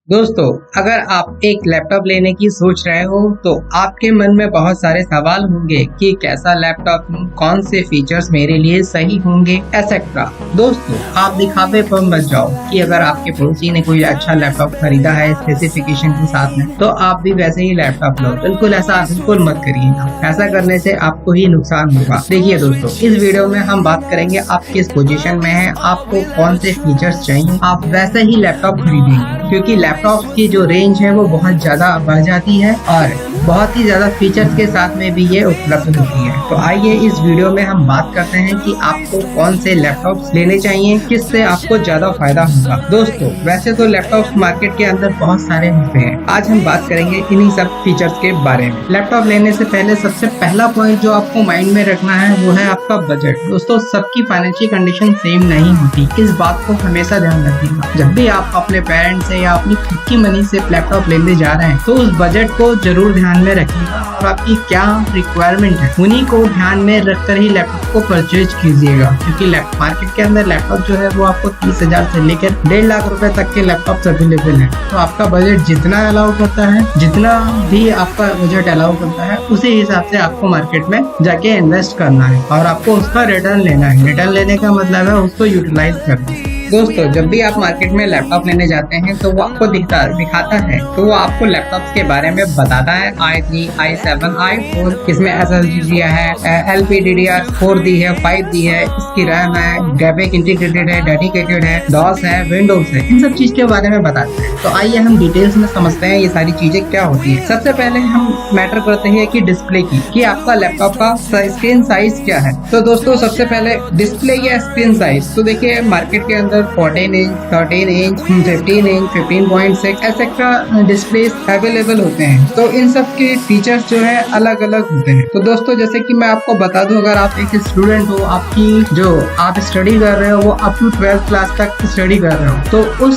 दोस्तों, अगर आप एक लैपटॉप लेने की सोच रहे हो तो आपके मन में बहुत सारे सवाल होंगे कि कैसा लैपटॉप लूं, कौन से फीचर्स मेरे लिए सही होंगे एक्सेट्रा। दोस्तों, आप दिखावे पर मत जाओ कि अगर आपके पड़ोसी ने कोई अच्छा लैपटॉप खरीदा है स्पेसिफिकेशन के साथ में तो आप भी वैसे ही लैपटॉप लो। बिल्कुल ऐसा बिल्कुल मत करिएगा। ऐसा करने से आपको ही नुकसान होगा। देखिए दोस्तों, इस वीडियो में हम बात करेंगे आप किस पोजीशन में हैं, आपको कौन से फीचर्स चाहिए, आप वैसे ही लैपटॉप खरीदेंगे क्योंकि लैपटॉप की जो रेंज है वो बहुत ज्यादा बढ़ जाती है और बहुत ही ज्यादा फीचर्स के साथ में भी ये उपलब्ध होती है। तो आइए इस वीडियो में हम बात करते हैं कि आपको कौन से लैपटॉप्स लेने चाहिए, किससे आपको ज्यादा फायदा होगा। दोस्तों, वैसे तो लैपटॉप्स मार्केट के अंदर बहुत सारे होते हैं। आज हम बात करेंगे इन्हीं सब फीचर्स के बारे में। लैपटॉप लेने से पहले सबसे पहला पॉइंट जो आपको माइंड में रखना है वो है आपका बजट। दोस्तों, सबकी फाइनेंशियल कंडीशन सेम नहीं होती, इस बात को हमेशा ध्यान रखिएगा। जब भी आप अपने पेरेंट्स से या अपनी खुद की मनी से लैपटॉप लेने जा रहे हैं तो उस बजट को जरूर ध्यान में रखिएगा और आपकी क्या रिक्वायरमेंट है उन्हीं को ध्यान में रखकर ही लैपटॉप को परचेज कीजिएगा। क्योंकि मार्केट के अंदर लैपटॉप जो है वो आपको 30,000 से लेकर 1.5 लाख रुपए तक के लैपटॉप अवेलेबल है। तो आपका बजट जितना अलाउ करता है, जितना भी आपका बजट अलाउ करता है, उसी हिसाब से आपको मार्केट में जाके इन्वेस्ट करना है और आपको उसका रिटर्न लेना है। रिटर्न लेने का मतलब है उसको यूटिलाइज करना। दोस्तों, जब भी आप मार्केट में लैपटॉप लेने जाते हैं तो वो आपको दिखाता है, तो वो आपको लैपटॉप्स के बारे में बताता है। i3, i7, i4, इसमें SSD दिया है, LPDDR4 दी है, 5 दी है, इसकी रैम है, ग्राफिक इंटीग्रेटेड है, डेडिकेटेड है, डॉस है, विंडोज है, इन सब चीज के बारे में बताते हैं। तो आइए हम डिटेल्स में समझते हैं ये सारी चीजें क्या होती है। सबसे पहले हम मैटर करते हैं कि डिस्प्ले की, कि आपका लैपटॉप का स्क्रीन साइज क्या है। तो दोस्तों, सबसे पहले डिस्प्ले या स्क्रीन साइज, तो देखिए मार्केट के अंदर 14 inch, 13 inch, 15 inch, 15.6 etcetera display available होते हैं। तो इन सब के फीचर्स जो है अलग अलग होते हैं। तो दोस्तों, जैसे कि मैं आपको बता दूं, अगर आप एक स्टूडेंट हो, आपकी जो आप स्टडी कर रहे हो वो अप टू 12th क्लास तक स्टडी कर रहे हो, तो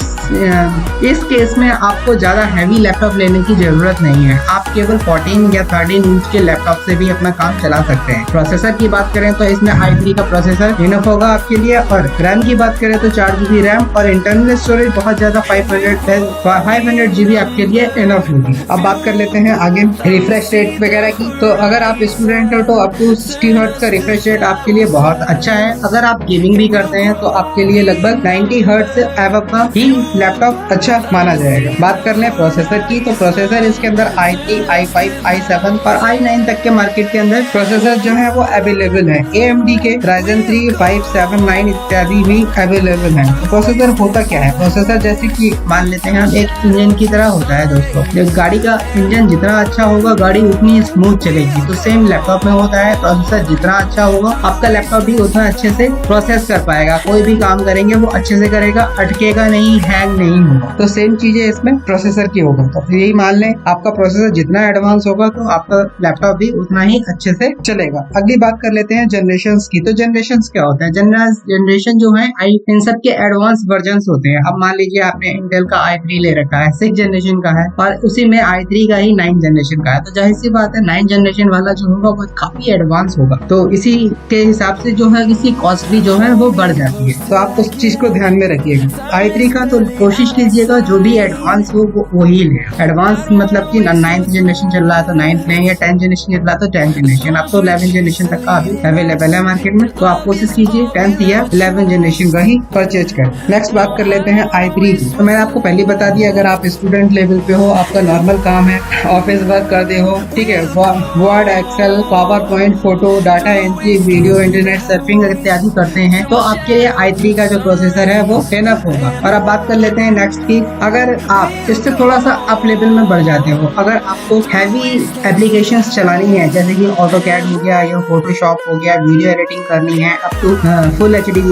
इस केस में आपको ज्यादा हैवी लैपटॉप लेने की जरूरत नहीं है। आप केवल 14 या 13 इंच के लैपटॉप से भी अपना काम चला सकते हैं। प्रोसेसर की बात करें तो इसमें i3 का प्रोसेसर इनफ होगा आपके लिए, और रैम की बात करें तो 4 GB रैम और इंटरनल स्टोरेज बहुत ज्यादा 500 GB आपके लिए इनफ होगी। अब बात कर लेते हैं आगे रिफ्रेश रेट वगैरह की। तो अगर आप स्टूडेंट हो तो अप टू 60 हर्ट्ज का रिफ्रेश रेट आपके लिए बहुत अच्छा है। अगर आप गेमिंग भी करते हैं तो आपके लिए लगभग 90 हर्ट्ज से एबव का ही लैपटॉप अच्छा माना जाएगा। बात कर ले प्रोसेसर की, तो प्रोसेसर इसके अंदर i3, i5, i7 और i9 तक के मार्केट के अंदर प्रोसेसर जो है वो अवेलेबल है। AMD के Ryzen 3, 5, 7, 9 इत्यादि भी अवेलेबल है। प्रोसेसर होता क्या है? प्रोसेसर जैसे कि मान लेते हैं हम एक इंजन की तरह होता है दोस्तों। जब गाड़ी का इंजन जितना अच्छा होगा गाड़ी उतनी स्मूथ चलेगी, तो सेम लैपटॉप में होता है। प्रोसेसर जितना अच्छा होगा आपका लैपटॉप भी उतना अच्छे से प्रोसेस कर पाएगा। कोई भी काम करेंगे वो अच्छे से करेगा, अटकेगा नहीं, हैंग नहीं होगा। तो सेम चीजें इसमें प्रोसेसर की होगा। तो यही मान लें आपका प्रोसेसर जितना एडवांस होगा तो आपका लैपटॉप भी उतना ही अच्छे से चलेगा। अगली बात कर लेते हैं जनरेशन की। तो जनरेशन क्या होता है? जनरेशन जो है इन सब के एडवांस वर्जन होते हैं। अब मान लीजिए आपने इंटेल का i3 ले रखा है, 6 जनरेशन का है, और उसी में i3 का ही 9 जनरेशन का है। तो जाहिर सी बात है 9 जनरेशन वाला जो होगा वो काफी एडवांस होगा। तो इसी के हिसाब से जो है इसकी कॉस्ट भी जो है वो बढ़ जाती है। तो आप उस चीज को ध्यान में रखिएगा। i3 का तो कोशिश कीजिएगा जो भी एडवांस हो वो वही ले। एडवांस मतलब कि 9th जनरेशन चल रहा है तो 9th लें, या 10th जनरेशन चल रहा है तो 10th जनरेशन। अब तो 11th जनरेशन तक का अभी अवेलेबल है मार्केट में, तो आप कोशिश कीजिए 10th या 11th जनरेशन का ही परचेज करें। नेक्स्ट बात कर लेते हैं i3 की। तो मैंने आपको पहले बता दिया, अगर आप स्टूडेंट लेवल पे हो, आपका नॉर्मल काम है, ऑफिस वर्क करते हो, ठीक है, Word, Excel, PowerPoint, photo, data entry, video, internet surfing इत्यादि करते हैं, तो आपके लिए i3 का जो प्रोसेसर है वो इनफ होगा। और अब बात कर लेते हैं नेक्स्ट की। अगर आप इससे थोड़ा सा अप लेवल में बढ़ जाते हो, अगर आपको हैवी एप्लीकेशंस चलानी है जैसे कि ऑटोकैड हो गया या फोटोशॉप हो गया, वीडियो एडिटिंग करनी है अप टू फुल HD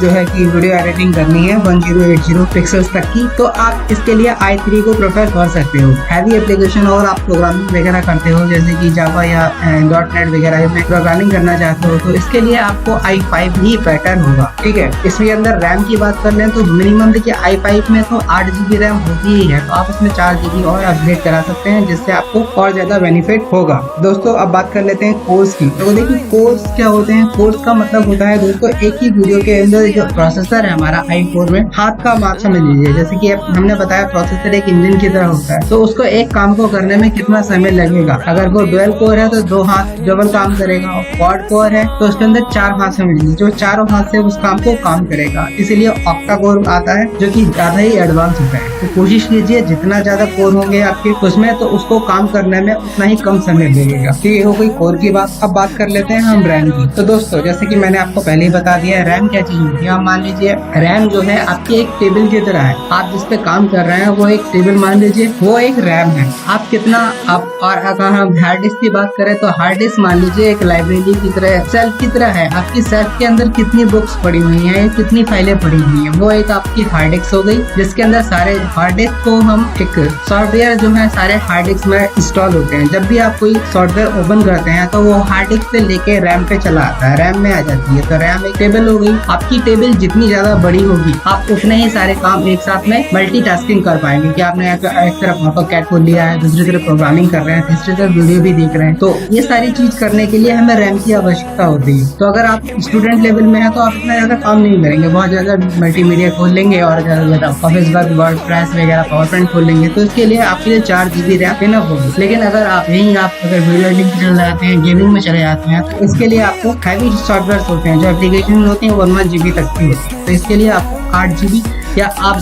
जो है कि वीडियो एडिटिंग करनी है 1080 पिक्सल्स तक की, तो आप इसके लिए i3 को प्रेफर कर सकते हो। हैवी एप्लीकेशन और आप प्रोग्रामिंग वगैरह करते हो जैसे कि जावा या .NET वगैरह में प्रोग्रामिंग करना चाहते हो, तो इसके लिए आपको i5 ही बेटर होगा। ठीक है, इसके अंदर रैम की बात कर लें तो मिनिमम देखिए i5 में तो 8 GB रैम होती ही है, तो आप इसमें 4 GB और अपग्रेड करा सकते हैं जिससे आपको और ज्यादा बेनिफिट होगा। दोस्तों, अब बात कर लेते हैं कोर्स की। तो देखिए कोर्स क्या होते हैं? कोर्स का मतलब होता है दोस्तों एक ही वीडियो के अंदर जो प्रोसेसर है हमारा i4 में हाथ का माप समझ लीजिए। जैसे कि हमने बताया प्रोसेसर एक इंजन की तरह होता है, तो उसको एक काम को करने में कितना समय लगेगा। अगर वो डुअल कोर है तो 2 हाथ डबल काम करेगा, और क्वाड कोर है तो उसके अंदर 4 हाथ समझ लीजिए, जो चारों हाथ से उस काम को काम करेगा। इसीलिए ऑक्टा कोर आता है जो कि ज्यादा ही एडवांस होता है। तो कोशिश कीजिए जितना ज्यादा कोर होंगे आपके उसमें, तो उसको काम करने में उतना ही कम समय लगेगा। तो ये हो गई कोर की बात। अब बात कर लेते हैं हम रैम की। तो दोस्तों जैसे कि मैंने आपको पहले ही बता दिया है रैम क्या चीज होती है। आप मान लीजिए रैम जो है आपकी एक टेबल की तरह है, आप जिस पे काम कर रहे हैं वो एक टेबल मान लीजिए, वो एक रैम है। आप कितना आप, और अगर हम हार्ड डिस्क की बात करें तो हार्ड डिस्क मान लीजिए एक लाइब्रेरी की तरह, सेल्फ की तरह है। आपकी सेल्फ के अंदर कितनी बुक्स पड़ी हुई हैं, कितनी फाइलें पड़ी हुई हैं, वो एक आपकी हार्ड डिस्क हो गई, जिसके अंदर सारे हार्ड डिस्क को हम एक सॉफ्टवेयर जो है सारे हार्ड डिस्क में इंस्टॉल होते हैं। जब भी आप कोई सॉफ्टवेयर ओपन करते हैं तो वो हार्ड डिस्क से लेके रैम पे चला आता है, रैम में आ जाती है। तो रैम एक टेबल हो गई। आपकी टेबल जितनी ज्यादा बड़ी होगी आप उतने ही सारे काम एक साथ में मल्टीटास्किंग कर पाएंगे, कि आपने एक तरफ ऑटोकैड खोल लिया है, दूसरी तरफ प्रोग्रामिंग कर रहे हैं, तीसरी तरफ वीडियो भी देख रहे हैं। तो ये सारी चीज करने के लिए हमें रैम की आवश्यकता होती है। तो अगर आप स्टूडेंट लेवल में है तो आप इतना ज्यादा काम नहीं करेंगे, बहुत ज्यादा मल्टीमीडिया खोल लेंगे और ज्यादा ऑफिस वर्क, वर्डप्रेस वगैरह, पावर पॉइंट खोल लेंगे, तो इसके लिए आपके लिए 4 GB रैम इनफ होगी। लेकिन अगर आप अगर वीडियो एडिटिंग चले जाते हैं, गेमिंग में चले जाते हैं, तो इसके लिए आपको हैवी सॉफ्टवेयर होते हैं, जो एप्लीकेशन होती है 1 GB तक की होती है। तो इसके लिए आपको 8 GB या आप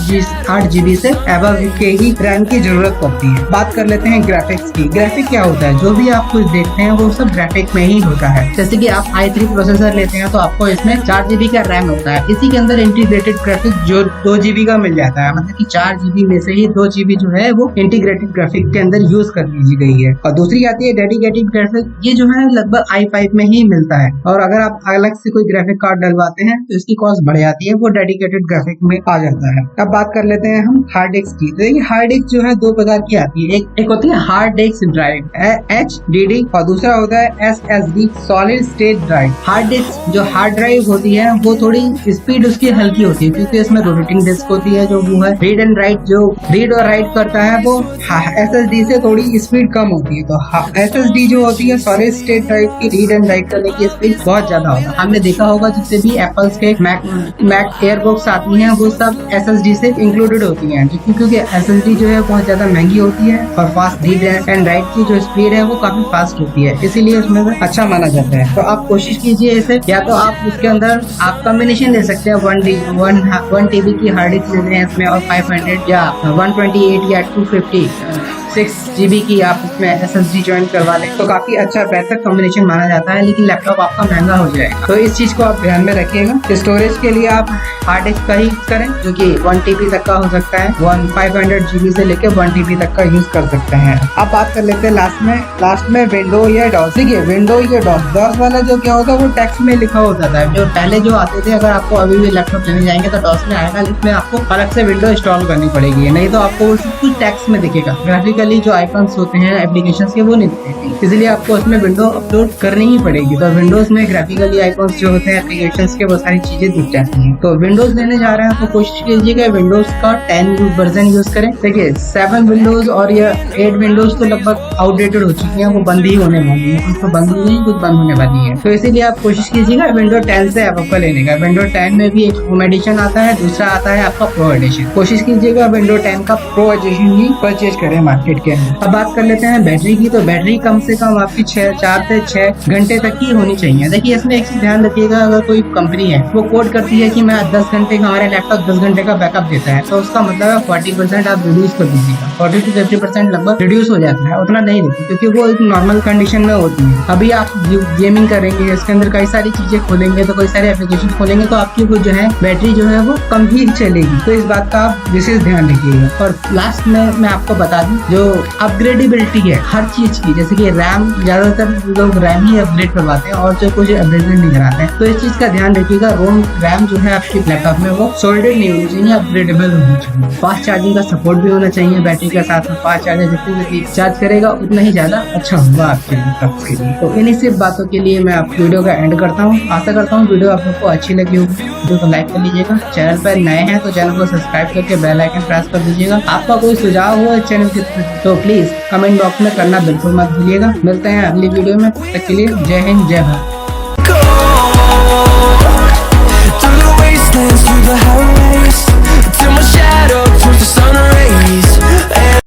8 GB से एबव के ही रैम की जरूरत पड़ती है। बात कर लेते हैं ग्राफिक्स की। ग्राफिक क्या होता है, जो भी आप कुछ देखते हैं वो सब ग्राफिक में ही होता है। जैसे कि आप i3 प्रोसेसर लेते हैं तो आपको इसमें 4 GB का रैम होता है, इसी के अंदर इंटीग्रेटेड ग्राफिक जो 2 GB का मिल जाता है। मतलब कि 4 GB में से ही 2 GB जो है वो इंटीग्रेटेड ग्राफिक के अंदर यूज कर ली गई है। और दूसरी आती है डेडिकेटेड ग्राफिक, ये जो है लगभग i5 में ही मिलता है, और अगर आप अलग से कोई ग्राफिक कार्ड डलवाते हैं तो इसकी कॉस्ट बढ़ जाती है, वो डेडिकेटेड ग्राफिक में आ जाता है। अब बात कर लेते हैं हम हार्ड डिस्क की। तो देखिए हार्ड डिस्क जो है 2 प्रकार की आती है, एक होती है हार्ड डिस्क ड्राइव HDD, और दूसरा होता है SSD solid state drive. Hard disk जो हार्ड ड्राइव होती है वो थोड़ी स्पीड उसकी हल्की होती है, क्योंकि इसमें रोटेटिंग डिस्क होती है, जो वो है रीड एंड राइट, जो रीड और राइट करता है वो SSD से थोड़ी स्पीड कम होती है। तो SSD जो होती है सॉलिड स्टेट ड्राइव की रीड एंड राइट करने की स्पीड बहुत ज्यादा होता है। हमने देखा होगा जितने भी एप्पल्स के मैक एयरबॉक्स आती हैं वो सब SSD से इंक्लूडेड होती हैं, क्योंकि SSD जो है बहुत ज्यादा महंगी होती है, और फास्ट रीड एंड राइट की जो स्पीड है वो काफी फास्ट होती है, इसीलिए उसमें अच्छा माना जाता है। तो आप कोशिश कीजिए इसे, या तो आप उसके अंदर आप कॉम्बिनेशन ले सकते हैं, 1 TB की हार्ड डिस्क ले हैं इसमें, और 500 या 128 या 256 GB की आप इसमें SSD ज्वाइन करवा लें, तो काफी अच्छा बेहतर कॉम्बिनेशन माना जाता है। लेकिन लैपटॉप आपका महंगा हो जाएगा, तो इस चीज को आप ध्यान में रखिएगा। स्टोरेज के लिए आप हार्ड डिस्क का ही करें, जो कि 1 TB तक का हो सकता है, 500 GB से लेकर 1 TB तक का यूज कर सकते हैं। अब बात कर लेते हैं लास्ट में विंडो या डॉस। देखिए विंडो या डॉस वाला जो क्या होता है वो टेक्स्ट में लिखा होता था, जो पहले जो आते थे। अगर आपको अभी भी लैपटॉप लेने जाएंगे तो डॉस में आएगा, इसमें आपको अलग से विंडो इंस्टॉल करनी पड़ेगी, नहीं तो आपको कुछ टेक्स्ट में दिखेगा। ग्राफिकली जो आइकन्स होते हैं एप्लीकेशंस के वो नहीं दिखेंगे, इसलिए आपको उसमें विंडो अपलोड करनी ही पड़ेगी। तो विंडोज में ग्राफिकली आइकन्स जो होते हैं एप्लीकेशंस के वो सारी चीजें दिख जाती हैं। तो विंडोज लेने जा रहे हैं तो कोशिश कीजिएगा विंडोज का 10 वर्जन यूज करें। देखिए 7 विंडोज और या 8 विंडोज तो लगभग आउटडेटेड हो चुकी हैं, वो बंद ही होने वाली है, कुछ तो बंद हुई नहीं, कुछ बंद होने वाली है। तो इसीलिए आप कोशिश कीजिएगा विंडो 10 से एबव का लेने का। विंडो 10 में भी एक होम एडिशन आता है, दूसरा आता है आपका प्रो एडिशन। कोशिश कीजिएगा विंडो 10 का प्रो एडिशन ही परचेज करें मार्केट के अंदर। अब बात कर लेते हैं बैटरी की। तो बैटरी कम से कम आपकी 4 से 6 घंटे तक की होनी चाहिए। देखिए इसमें एक चीज ध्यान रखिएगा, अगर कोई कंपनी है वो कोड करती है कि मैं 10 घंटे का, हमारे लैपटॉप 10 घंटे का बैकअप देता है, तो उसका मतलब है 40% आप रिड्यूस कर दीजिएगा, 40 से 50% लगभग रिड्यूस हो जाता है। उतना नहीं देती क्योंकि वो एक नॉर्मल कंडीशन में होती है। अभी आप गेमिंग करेंगे, इसके अंदर कई सारी चीजें खोलेंगे, तो कई सारे एप्लीकेशन खोलेंगे, तो आपकी जो है बैटरी जो है वो कम ही चलेगी। तो इस बात का आप विशेष ध्यान रखिएगा। और लास्ट में मैं आपको बता दूं, जो अपग्रेडेबिलिटी है हर चीज की, जैसे कि रैम, ज्यादातर लोग रैम ही अपग्रेड करवाते हैं और जो कुछ अपग्रेड नहीं कराते हैं, तो इस चीज का ध्यान रखिएगा। रैम जो है आपके लैपटॉप में वो सोल्डेड नहीं होनी चाहिए, अपग्रेडेबल होनी चाहिए। फास्ट चार्जिंग का सपोर्ट भी होना चाहिए बैटरी के साथ में। फास्ट चार्जर जितनी चार्ज करेगा उतना ही ज्यादा अच्छा होगा आपके लैपटॉप के लिए। तो इन्हीं सिर्फ बातों के लिए मैं आप वीडियो का एंड करता हूँ। आशा करता हूँ वीडियो आप लोग को अच्छी लगी होगी। वीडियो को लाइक कर लीजिएगा, चैनल पर नए हैं तो चैनल को सब्सक्राइब करके बेल आइकन प्रेस कर दीजिएगा। आपका कोई सुझाव हो चैनल के तो प्लीज कमेंट बॉक्स में करना बिल्कुल मत भूलिएगा। मिलते हैं अगली वीडियो में, तब तक के लिए जय हिंद जय भारत।